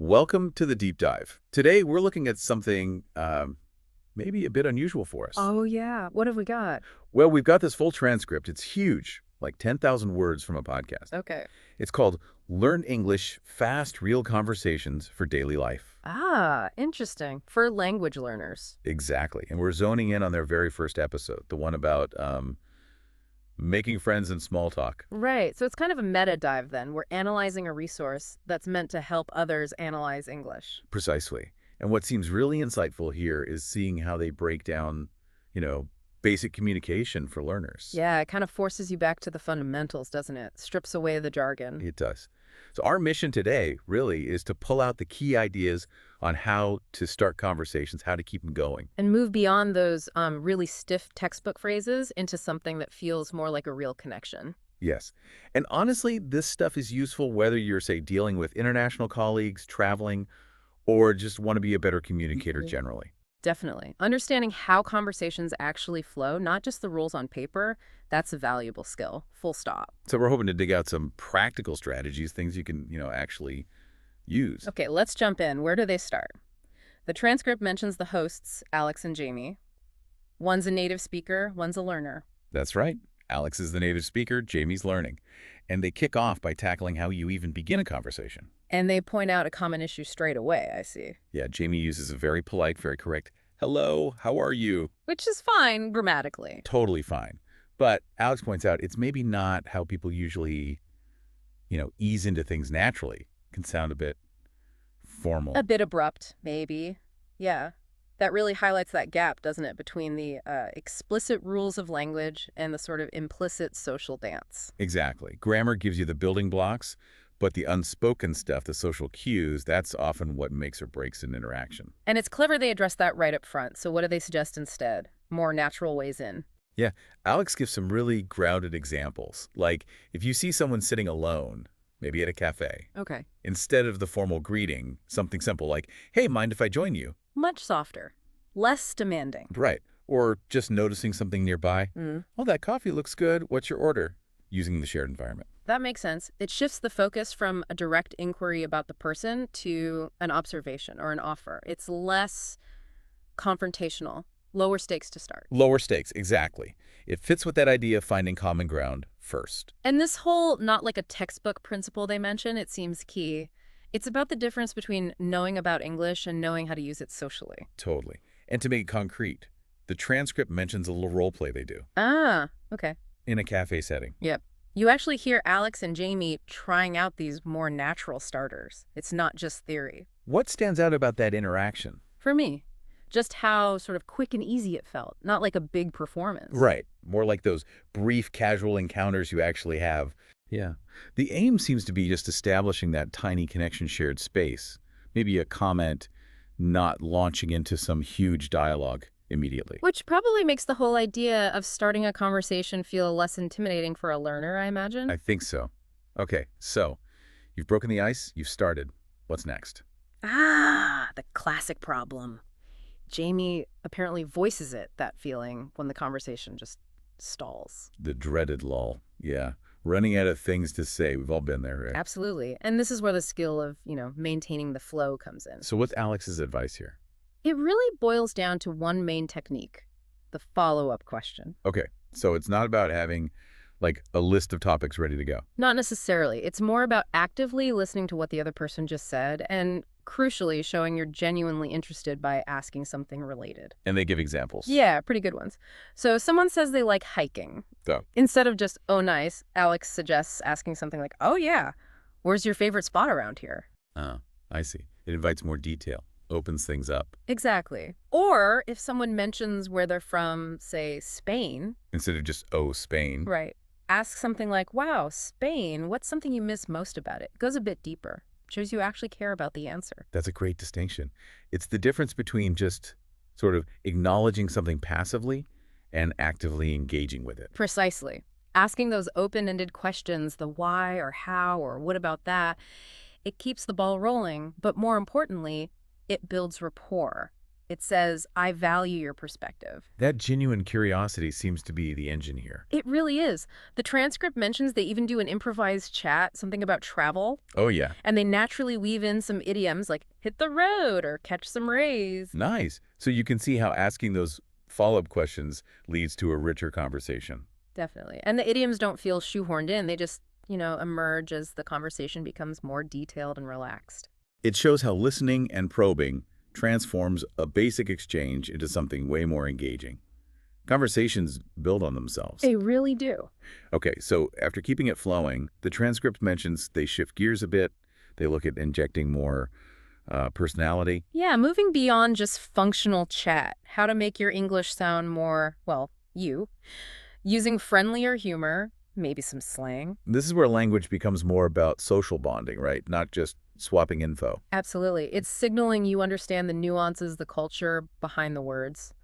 Welcome to the deep dive. Today, we're looking at something maybe a bit unusual for us. Oh, yeah. What have we got? Well, we've got this full transcript. It's huge, like 10,000 words from a podcast. Okay. It's called Learn English, Fast, Real Conversations for Daily Life. Ah, interesting. For language learners. Exactly. And we're zoning in on their very first episode, the one about making friends in small talk. Right. So it's kind of a meta dive then. We're analyzing a resource that's meant to help others analyze English. Precisely. And what seems really insightful here is seeing how they break down, basic communication for learners. Yeah, it kind of forces you back to the fundamentals, doesn't it? Strips away the jargon. It does. So our mission today really is to pull out the key ideas on how to start conversations, how to keep them going. And move beyond those really stiff textbook phrases into something that feels more like a real connection. Yes. And honestly, this stuff is useful whether you're, say, dealing with international colleagues, traveling, or just want to be a better communicator generally. Definitely. Understanding how conversations actually flow, not just the rules on paper, that's a valuable skill. Full stop. So we're hoping to dig out some practical strategies, things you can, actually use. Okay, let's jump in. Where do they start? The transcript mentions the hosts, Alex and Jamie. One's a native speaker, one's a learner. That's right. Alex is the native speaker, Jamie's learning. And they kick off by tackling how you even begin a conversation. And they point out a common issue straight away, I see. Yeah, Jamie uses a very polite, very correct, hello, how are you? Which is fine grammatically. Totally fine. But Alex points out it's maybe not how people usually, ease into things naturally. It can sound a bit formal. A bit abrupt, maybe. Yeah. That really highlights that gap, doesn't it, between the explicit rules of language and the sort of implicit social dance. Exactly. Grammar gives you the building blocks, but the unspoken stuff, the social cues, that's often what makes or breaks an interaction. And it's clever they address that right up front. So what do they suggest instead? More natural ways in. Yeah, Alex gives some really grounded examples. Like, if you see someone sitting alone, maybe at a cafe, Okay. instead of the formal greeting, something simple like, hey, mind if I join you? Much softer. Less demanding. Right. Or just noticing something nearby. Oh, that coffee looks good. What's your order? Using the shared environment. That makes sense. It shifts the focus from a direct inquiry about the person to an observation or an offer. It's less confrontational, lower stakes to start. Lower stakes, exactly. It fits with that idea of finding common ground first. And this whole not like a textbook principle they mention, it seems key. It's about the difference between knowing about English and knowing how to use it socially. Totally. And to make it concrete, the transcript mentions a little role play they do. Ah, okay. In a cafe setting. Yep. You actually hear Alex and Jamie trying out these more natural starters. It's not just theory. What stands out about that interaction? For me, just how sort of quick and easy it felt, not like a big performance. Right. More like those brief, casual encounters you actually have. Yeah. The aim seems to be just establishing that tiny connection shared space. Maybe a comment, not launching into some huge dialogue immediately. Which probably makes the whole idea of starting a conversation feel less intimidating for a learner, I imagine. I think so. Okay, so you've broken the ice, you've started. What's next? Ah, the classic problem. Jamie apparently voices it, that feeling, when the conversation just stalls. The dreaded lull. Yeah. Running out of things to say. We've all been there, right? Absolutely. And this is where the skill of, maintaining the flow comes in. So what's Alex's advice here? It really boils down to one main technique, the follow-up question. Okay, so it's not about having like a list of topics ready to go. Not necessarily. It's more about actively listening to what the other person just said and, crucially, showing you're genuinely interested by asking something related. And they give examples. Yeah, pretty good ones. So someone says they like hiking. So, Instead of just, oh, nice, Alex suggests asking something like, oh, yeah, where's your favorite spot around here? oh, I see. It invites more detail, opens things up. Exactly. Or if someone mentions where they're from, say, Spain. Instead of just, oh, Spain. Right. Ask something like, wow, Spain, what's something you miss most about it? It goes a bit deeper. Shows you actually care about the answer. That's a great distinction. It's the difference between just sort of acknowledging something passively and actively engaging with it. Precisely. Asking those open-ended questions, the why or how or what about that, it keeps the ball rolling, but more importantly, it builds rapport. It says, I value your perspective. That genuine curiosity seems to be the engine here. It really is. The transcript mentions they even do an improvised chat, something about travel, Oh, yeah. and they naturally weave in some idioms like hit the road or catch some rays. Nice. So you can see how asking those follow-up questions leads to a richer conversation. Definitely. And the idioms don't feel shoehorned in. They just, emerge as the conversation becomes more detailed and relaxed. It shows how listening and probing transforms a basic exchange into something way more engaging. Conversations build on themselves. They really do. Okay, so after keeping it flowing, the transcript mentions they shift gears a bit. They look at injecting more personality. Yeah, moving beyond just functional chat, how to make your English sound more, well, you, using friendlier humor, maybe some slang. This is where language becomes more about social bonding, right? Not just swapping info. Absolutely. It's signaling you understand the nuances, the culture behind the words.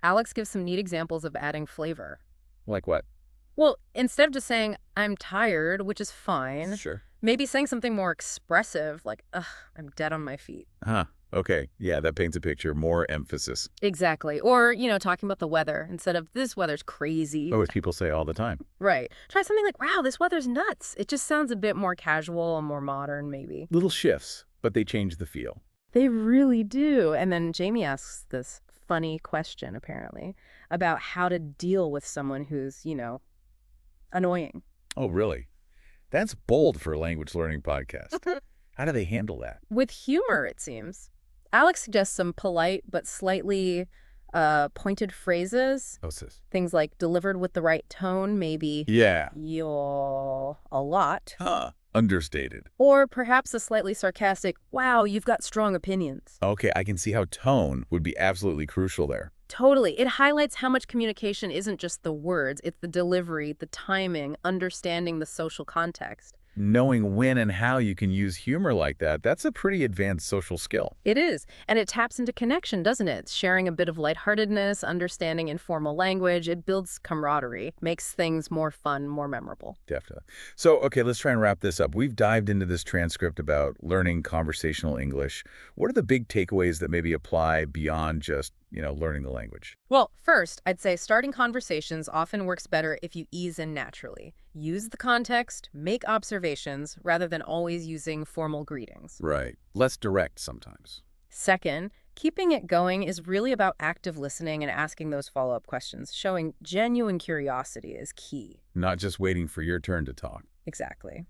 Alex gives some neat examples of adding flavor. Like what? Well, instead of just saying, I'm tired, which is fine, Sure. maybe saying something more expressive, like, ugh, I'm dead on my feet. Huh. Okay. Yeah, that paints a picture. More emphasis. Exactly. Or, talking about the weather instead of this weather's crazy. Oh, as people say all the time. Right. Try something like, wow, this weather's nuts. It just sounds a bit more casual and more modern, maybe. Little shifts, but they change the feel. They really do. And then Jamie asks this funny question, apparently, about how to deal with someone who's, annoying. Oh, really? That's bold for a language learning podcast. How do they handle that? With humor, it seems. Alex suggests some polite but slightly pointed phrases. Oh, sis. Things like delivered with the right tone, maybe Yeah. you're a lot. Huh. Understated. Or perhaps a slightly sarcastic, wow, you've got strong opinions. Okay, I can see how tone would be absolutely crucial there. Totally. It highlights how much communication isn't just the words, it's the delivery, the timing, understanding the social context. Knowing when and how you can use humor like that, that's a pretty advanced social skill. It is. And it taps into connection, doesn't it? Sharing a bit of lightheartedness, understanding informal language. It builds camaraderie, makes things more fun, more memorable. Definitely. So, okay, let's try and wrap this up. We've dived into this transcript about learning conversational English. What are the big takeaways that maybe apply beyond just, learning the language? Well, first, I'd say starting conversations often works better if you ease in naturally. Use the context, make observations, rather than always using formal greetings. Right. Less direct sometimes. Second, keeping it going is really about active listening and asking those follow-up questions. Showing genuine curiosity is key. Not just waiting for your turn to talk. Exactly.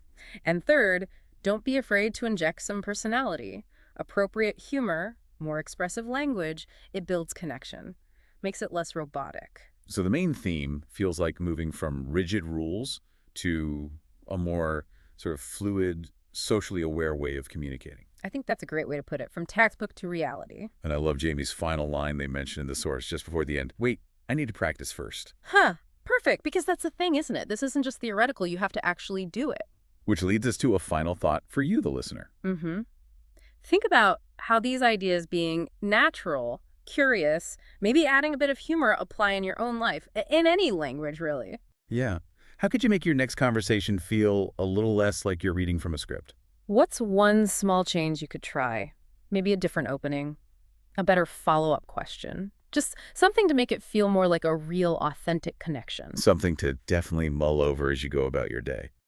And third, don't be afraid to inject some personality. Appropriate humor, more expressive language, it builds connection, makes it less robotic. So the main theme feels like moving from rigid rules to a more sort of fluid, socially aware way of communicating. I think that's a great way to put it, from textbook to reality. And I love Jamie's final line they mentioned in the source just before the end. Wait, I need to practice first. Huh, perfect, because that's the thing, isn't it? This isn't just theoretical, you have to actually do it. Which leads us to a final thought for you, the listener. Mm-hmm. Think about how these ideas being natural, curious, maybe adding a bit of humor apply in your own life, in any language, really. Yeah. How could you make your next conversation feel a little less like you're reading from a script? What's one small change you could try? Maybe a different opening, a better follow-up question. Just something to make it feel more like a real, authentic connection. Something to definitely mull over as you go about your day.